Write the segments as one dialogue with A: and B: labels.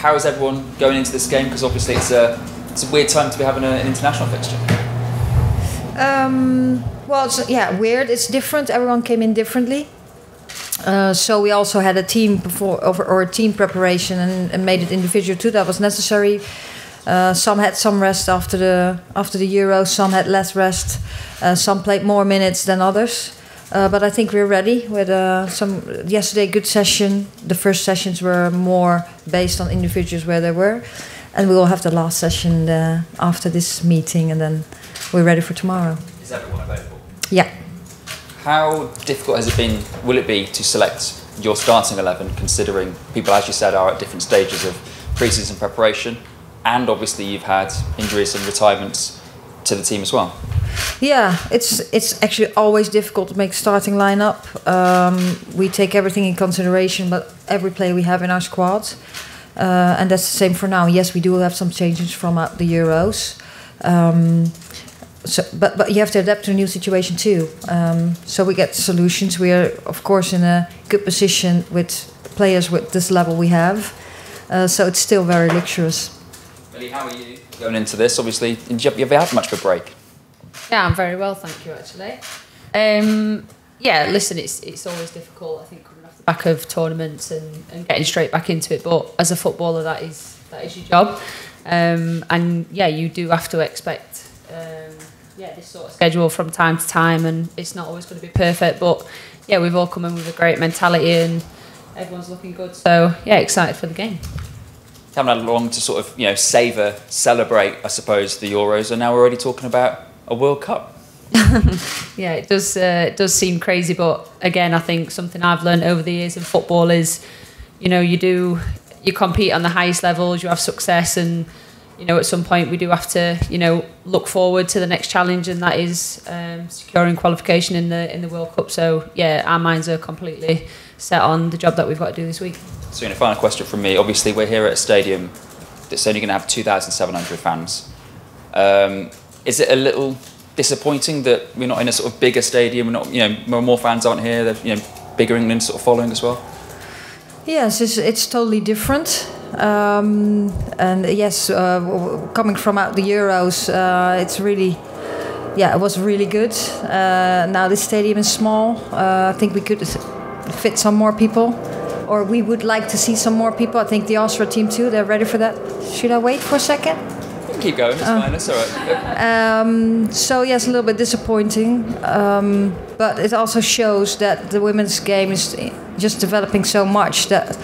A: how's everyone going into this game? Because obviously it's a weird time to be having an international fixture.
B: Well, it's, yeah, weird. It's different. Everyone came in differently. So we also had a team or a team preparation and made it individual too. That was necessary. Some had some rest after the Euros. Some had less rest. Some played more minutes than others. But I think we're ready with yesterday good session. The first sessions were more based on individuals where they were, and we will have the last session after this meeting, and then we're ready for tomorrow.
A: Is everyone available?
B: Yeah.
A: How difficult will it be to select your starting 11, considering people, as you said, are at different stages of pre-season preparation, and obviously you've had injuries and retirements to the team as well?
B: Yeah, it's actually always difficult to make starting lineup. We take everything in consideration, but every player we have in our squad, and that's the same for now. Yes, we do have some changes from the Euros. But you have to adapt to a new situation too. So we get solutions. We are, of course, in a good position with players with this level we have. So it's still very luxurious.
A: Millie, how are you going into this? Obviously, have you ever had much of a break?
C: Yeah, I'm very well, thank you, actually. Yeah, listen, it's always difficult, I think, coming off the back of tournaments and getting straight back into it. But as a footballer, that is your job. And yeah, you do have to expect this sort of schedule from time to time, and it's not always going to be perfect. But yeah, we've all come in with a great mentality, and everyone's looking good. So yeah, excited for the game.
A: Haven't had long to sort of savour, celebrate, I suppose, the Euros, and now we're already talking about a World Cup.
C: Yeah, it does seem crazy, but again, I think something I've learned over the years in football is, you compete on the highest levels, you have success, and at some point we do have to look forward to the next challenge, and that is securing qualification in the World Cup. So yeah, our minds are completely set on the job that we've got to do this week.
A: So, final question from me. Obviously, we're here at a stadium that's only going to have 2,700 fans. Is it a little disappointing that we're not in a sort of bigger stadium? We're not, more fans aren't here. They're, bigger England sort of following as well.
B: Yes, it's totally different. And yes, coming from out the Euros, it's really, it was really good. Now the stadium is small. I think we could fit some more people, or we would like to see some more people. I think the Austria team too. They're ready for that. Should I wait for a second?
A: Keep going, it's fine, that's all right.
B: So yes, a little bit disappointing, but it also shows that the women's game is just developing so much that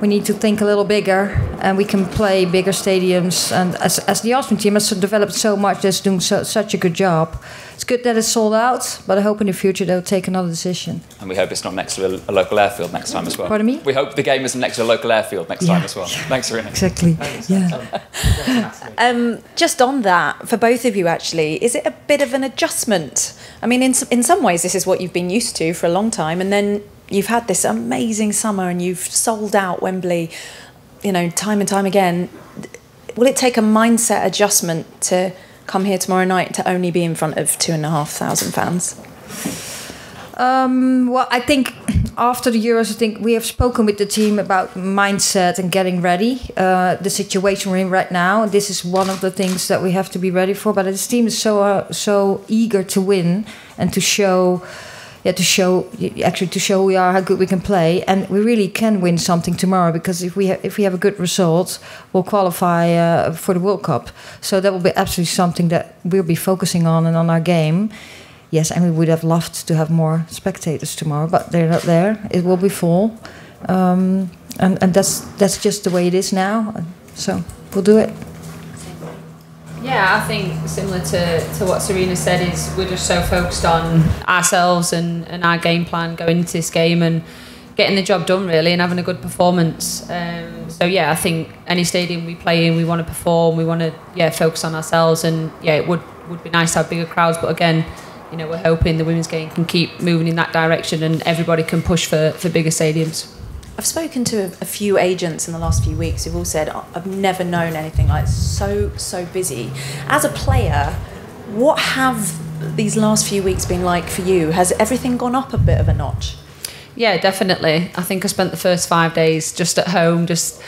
B: we need to think a little bigger, and we can play bigger stadiums. And as the Austrian team has developed so much, they're doing such a good job. It's good that it's sold out, but I hope in the future they'll take another decision.
A: And we hope it's not next to a local airfield next time as well.
B: Pardon me?
A: We hope the game isn't next to a local airfield next time as well. Thanks, Sarina.
B: Exactly.
D: Just on that, for both of you actually, is it a bit of an adjustment? I mean, in some ways this is what you've been used to for a long time, and then you've had this amazing summer and you've sold out Wembley, time and time again. Will it take a mindset adjustment to come here tomorrow night to only be in front of 2,500 fans?
B: Well, I think after the Euros, I think we have spoken with the team about mindset and getting ready. The situation we're in right now, this is one of the things that we have to be ready for. But this team is so eager to win and to show who we are, how good we can play, and we really can win something tomorrow, because if we have a good result, we'll qualify for the World Cup. So that will be absolutely something that we'll be focusing on and on our game. Yes, and we would have loved to have more spectators tomorrow, but they're not there. It will be full, and that's just the way it is now. So we'll do it.
C: Yeah, I think similar to what Sarina said, is we're just so focused on ourselves and our game plan going into this game and getting the job done really, and having a good performance. So yeah, I think any stadium we play in, we want to perform, we want to focus on ourselves, and it would be nice to have bigger crowds, but again, we're hoping the women's game can keep moving in that direction and everybody can push for bigger stadiums.
D: I've spoken to a few agents in the last few weeks who've all said, I've never known anything like so busy. As a player, what have these last few weeks been like for you? Has everything gone up a bit of a notch?
C: Yeah, definitely. I think I spent the first 5 days just at home, just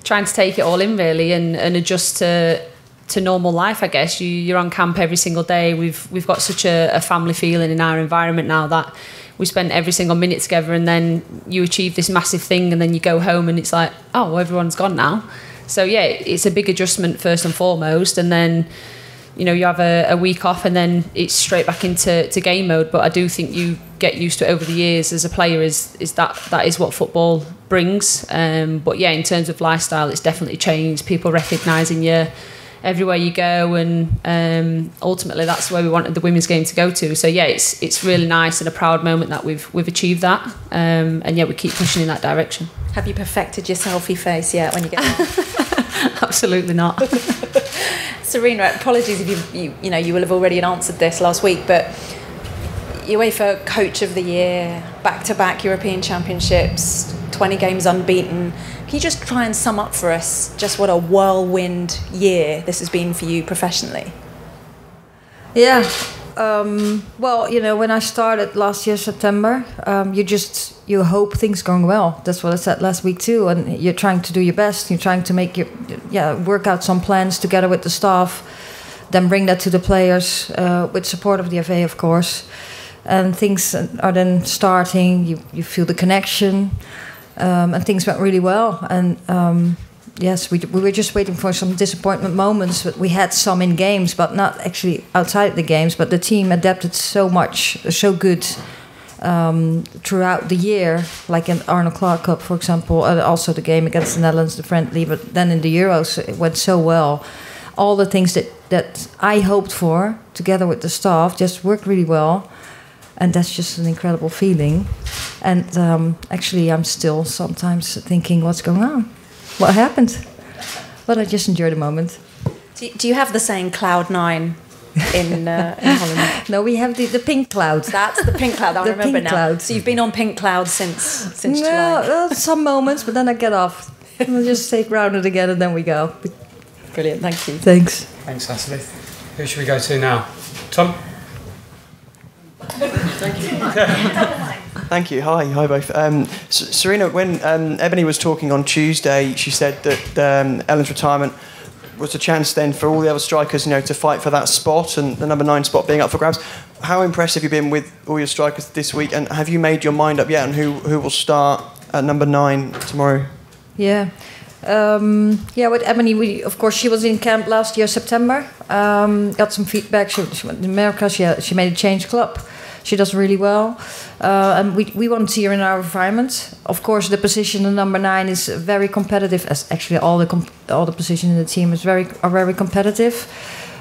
C: trying to take it all in really and adjust to normal life, I guess. You're on camp every single day. We've got such a family feeling in our environment now that we spend every single minute together, and then you achieve this massive thing and then you go home and it's like, oh, well, everyone's gone now. So yeah, it's a big adjustment first and foremost, and then you have a week off and then it's straight back into game mode. But I do think you get used to it over the years as a player, is that is what football brings. But yeah, in terms of lifestyle, it's definitely changed. People recognising you everywhere you go, and ultimately that's where we wanted the women's game to go to. So yeah, it's really nice and a proud moment that we've achieved that, and yeah, we keep pushing in that direction.
D: Have you perfected your selfie face yet when you get home?
C: Absolutely not.
D: Sarina, apologies if you will have already answered this last week, but UEFA Coach of the Year, back-to-back European Championships, 20 games unbeaten. Can you just try and sum up for us just what a whirlwind year this has been for you professionally?
B: Yeah. Well, when I started last year, September, you hope things going well. That's what I said last week too. And you're trying to do your best. You're trying to work out some plans together with the staff, then bring that to the players with support of the FA, of course. And things are then starting. You feel the connection, and things went really well. And yes, we were just waiting for some disappointment moments. But we had some in games, but not actually outside the games. But the team adapted so much, so good throughout the year, like in Arnold Clark Cup, for example, and also the game against the Netherlands, the friendly. But then in the Euros, it went so well. All the things that I hoped for, together with the staff, just worked really well. And that's just an incredible feeling. And actually, I'm still sometimes thinking, what's going on? What happened? But I just enjoy the moment.
D: Do you have the saying cloud nine in Holland?
B: No, we have the pink cloud.
D: That's the pink cloud. I
B: The
D: remember
B: pink
D: now.
B: cloud.
D: So you've been on pink cloud since July.
B: Well, some moments, but then I get off. We'll just stay grounded again, and then we go.
D: Brilliant, thank you.
B: Thanks.
E: Thanks, Ashley. Who should we go to now? Tom?
F: Thank you. Thank you. Hi both. Sarina, when Ebony was talking on Tuesday, she said that Ellen's retirement was a chance then for all the other strikers, to fight for that spot, and the number 9 spot being up for grabs. How impressive have you been with all your strikers this week, and have you made your mind up yet on who will start at number 9 tomorrow?
B: Yeah. With Ebony, of course, she was in camp last year, September. Got some feedback. She went to America. She made a change club. She does really well. And we want to see her in our environment. Of course, the position of number 9 is very competitive. As actually all the positions in the team are very competitive.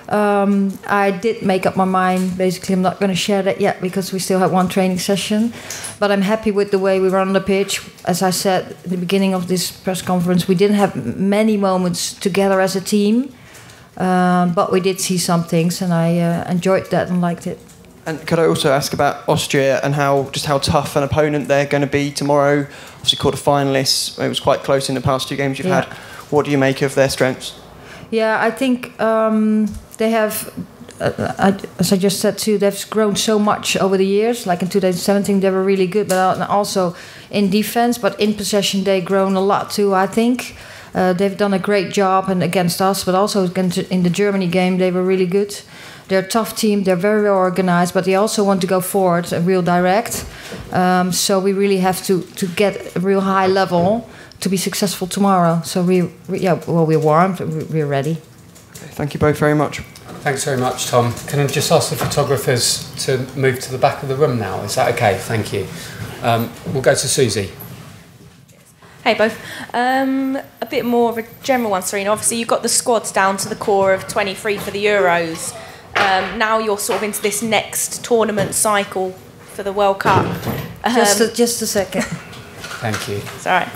B: I did make up my mind. Basically, I'm not going to share that yet because we still have one training session. But I'm happy with the way we run on the pitch. As I said at the beginning of this press conference, we didn't have many moments together as a team. But we did see some things, and I enjoyed that and liked it.
F: And could I also ask about Austria and how tough an opponent they're going to be tomorrow? Obviously, quarter-finalists. It was quite close in the past 2 games you've had. What do you make of their strengths?
B: Yeah, I think they have, as I just said too, they've grown so much over the years. Like in 2017, they were really good, but also in defense. But in possession, they've grown a lot too, I think. They've done a great job and against us, but also in the Germany game, they were really good. They're a tough team. They're very well organized, but they also want to go forward and real direct. So we really have to get a real high level to be successful tomorrow. So we're warmed. We're ready.
F: Thank you both very much.
E: Thanks very much, Tom. Can I just ask the photographers to move to the back of the room now? Is that okay? Thank you. We'll go to Susie.
G: Hey both. A bit more of a general one, Sarina. Obviously, you've got the squads down to the core of 23 for the Euros. Now you're sort of into this next tournament cycle for the World Cup.
B: Just a second.
E: Thank you.
G: It's all right.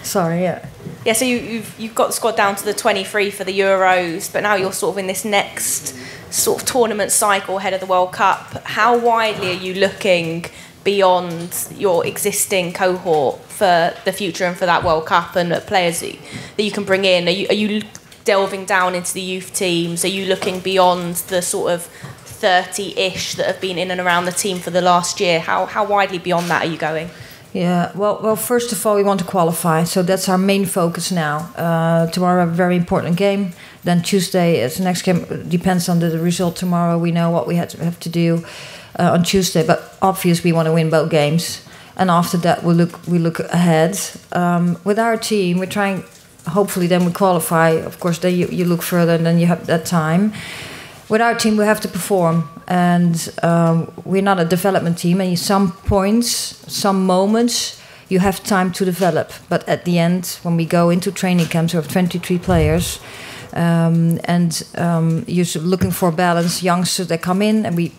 B: Sorry, yeah.
G: Yeah, so you've got the squad down to the 23 for the Euros, but now you're sort of in this next sort of tournament cycle ahead of the World Cup. How widely are you looking beyond your existing cohort for the future and for that World Cup, and players that you can bring in? Are you delving down into the youth teams? Are you looking beyond the sort of 30-ish that have been in and around the team for the last year? How widely beyond that are you going?
B: Yeah, well, first of all, we want to qualify, so that's our main focus now. Tomorrow, we have a very important game. Then Tuesday is the next game. Depends on the result tomorrow. We know what we have to do on Tuesday, but obviously we want to win both games. And after that, we look ahead. With our team, we're trying. Hopefully, then we qualify. Of course, then you look further, and then you have that time. With our team, we have to perform, and we're not a development team. And some points, some moments, you have time to develop. But at the end, when we go into training camps, we have 23 players, and you're looking for balance. Youngsters that come in, and we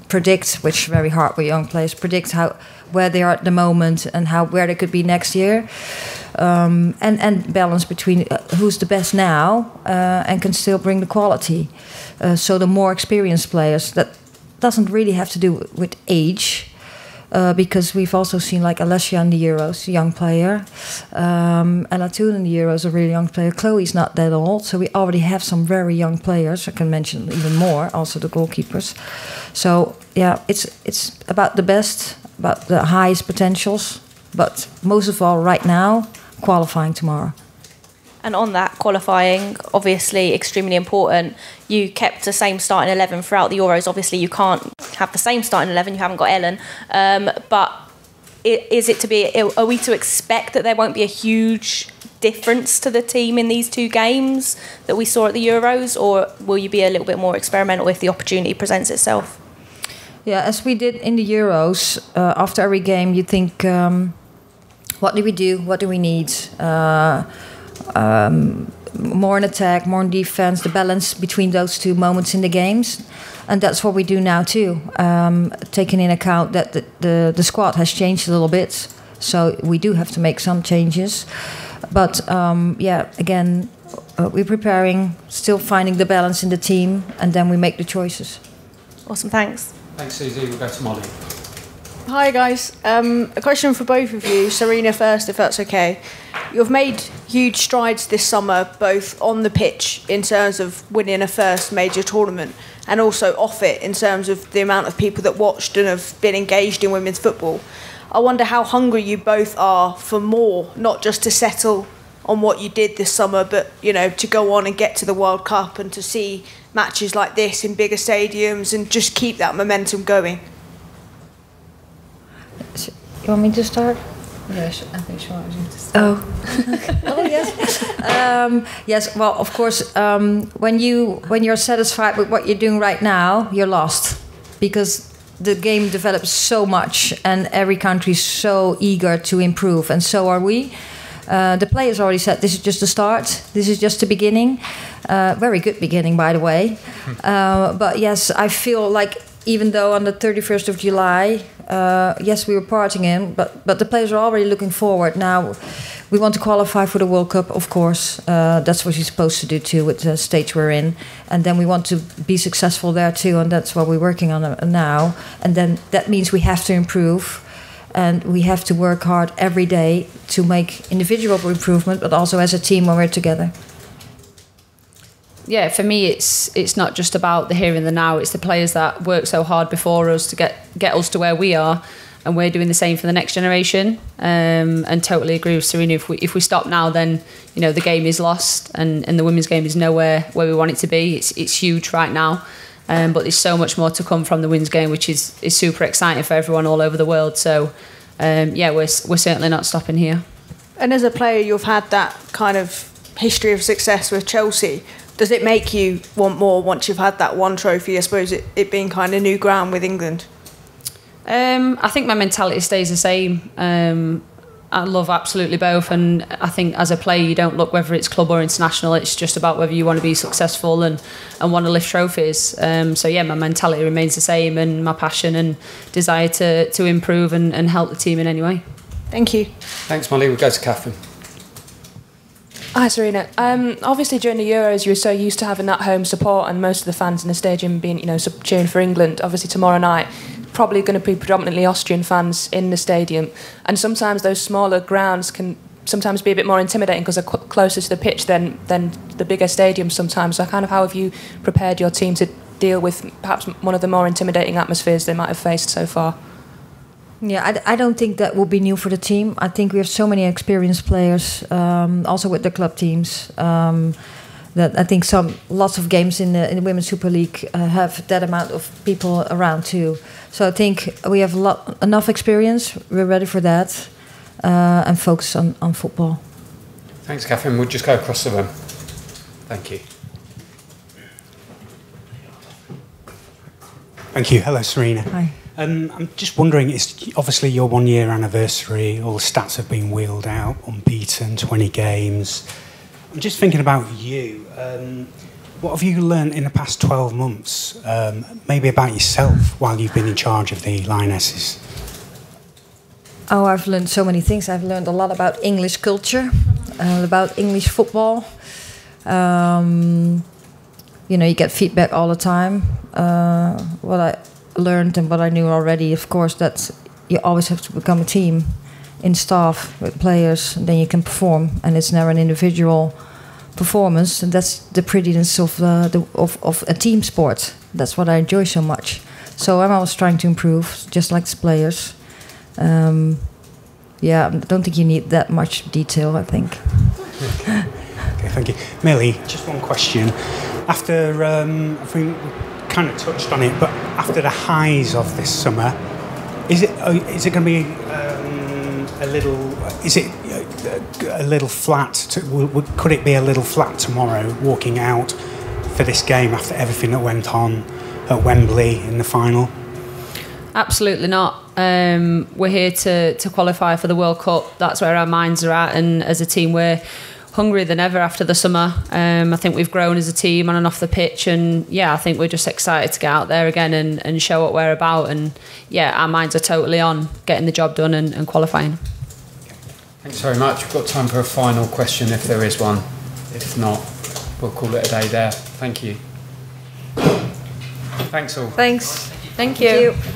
B: predict, which is very hard with young players, predict where they are at the moment and where they could be next year, and balance between who's the best now and can still bring the quality. So the more experienced players, that doesn't really have to do with age, because we've also seen like Alessia in the Euros, a young player, Ella Toon in the Euros, a really young player. Chloe's not that old, so we already have some very young players. I can mention even more, also the goalkeepers. So yeah, it's about the best, about the highest potentials, but most of all, right now, qualifying tomorrow.
G: And on that, qualifying, obviously extremely important. You kept the same starting 11 throughout the Euros. Obviously, you can't have the same starting 11. You haven't got Ellen. But are we to expect that there won't be a huge difference to the team in these two games that we saw at the Euros? Or will you be a little bit more experimental if the opportunity presents itself?
B: Yeah, as we did in the Euros, after every game, you think, what do we do? What do we need? More in attack, more in defense, the balance between those two moments in the games. And that's what we do now too, taking in account that the squad has changed a little bit. So we do have to make some changes. But again, we're preparing, still finding the balance in the team, and then we make the choices.
G: Awesome, thanks.
E: Thanks, Susie. We'll go to Molly.
H: Hi guys, a question for both of you. Sarina first, if that's okay. You've made huge strides this summer, both on the pitch in terms of winning a first major tournament, and also off it in terms of the amount of people that watched and have been engaged in women's football. I wonder how hungry you both are for more, not just to settle on what you did this summer, but to go on and get to the World Cup and to see matches like this in bigger stadiums and just keep that momentum going.
B: You want me to start?
C: Yes, I think she wanted you to start.
B: Oh yes. Yes. Well, of course, when you're satisfied with what you're doing right now, you're lost, because the game develops so much, and every country is so eager to improve, and so are we. The players already said this is just the start. This is just the beginning. Very good beginning, by the way. But yes, I feel like even though on the 31st of July, yes, we were partying in, but the players are already looking forward. Now, we want to qualify for the World Cup, of course. That's what you're supposed to do too with the stage we're in. And then we want to be successful there too, and that's what we're working on now. And then that means we have to improve. And we have to work hard every day to make individual improvement, but also as a team when we're together.
C: Yeah, for me, it's not just about the here and the now. It's the players that work so hard before us to get us to where we are, and we're doing the same for the next generation. And totally agree with Sarina. If we stop now, then the game is lost, and the women's game is nowhere where we want it to be. It's huge right now. But there's so much more to come from the women's game, which is super exciting for everyone all over the world. So, we're certainly not stopping here.
H: And as a player, you've had that kind of history of success with Chelsea. Does it make you want more once you've had that one trophy? I suppose it being kind of new ground with England.
C: I think my mentality stays the same. I love absolutely both, and I think as a player you don't look whether it's club or international. It's just about whether you want to be successful and want to lift trophies. So yeah, my mentality remains the same, and my passion and desire to improve and help the team in any way.
H: Thank you.
E: Thanks, Molly. We'll go to Catherine.
I: Hi, Sarina. Obviously, during the Euros, you were so used to having that home support and most of the fans in the stadium being, cheering for England. Obviously, tomorrow night, probably going to be predominantly Austrian fans in the stadium. And sometimes those smaller grounds can sometimes be a bit more intimidating because they're closer to the pitch than the bigger stadiums sometimes. So kind of how have you prepared your team to deal with perhaps one of the more intimidating atmospheres they might have faced so far?
B: Yeah, I don't think that will be new for the team. I think we have so many experienced players, also with the club teams, that I think lots of games in the Women's Super League have that amount of people around too. So I think we have enough experience. We're ready for that, and focus on football.
E: Thanks, Catherine. We'll just go across the room. Thank you.
J: Thank you. Hello, Sarina.
B: Hi.
J: I'm just wondering, it's obviously your 1 year anniversary, all the stats have been wheeled out, unbeaten, 20 games. I'm just thinking about you. What have you learned in the past 12 months, maybe about yourself, while you've been in charge of the Lionesses?
B: Oh, I've learned so many things. I've learned a lot about English culture, about English football. You get feedback all the time. What I learned and what I knew already, of course, that you always have to become a team in staff with players, and then you can perform, and it's never an individual performance, and that's the prettiness of a team sport. That's what I enjoy so much. So I'm always trying to improve, just like the players. I don't think you need that much detail, I think.
J: Okay, thank you. Millie, just one question. After, I think we kind of touched on it, but after the highs of this summer, is it going to be a little flat? Could it be a little flat tomorrow, walking out for this game after everything that went on at Wembley in the final?
C: Absolutely not. We're here to qualify for the World Cup. That's where our minds are at, and as a team we're hungrier than ever after the summer. I think we've grown as a team on and off the pitch, and I think we're just excited to get out there again and show what we're about, and our minds are totally on getting the job done and qualifying.
E: Thanks very much. We've got time for a final question if there is one. If not, we'll call it a day there. Thank you. Thanks all.
B: Thanks.
C: Thank you.
B: Thank you.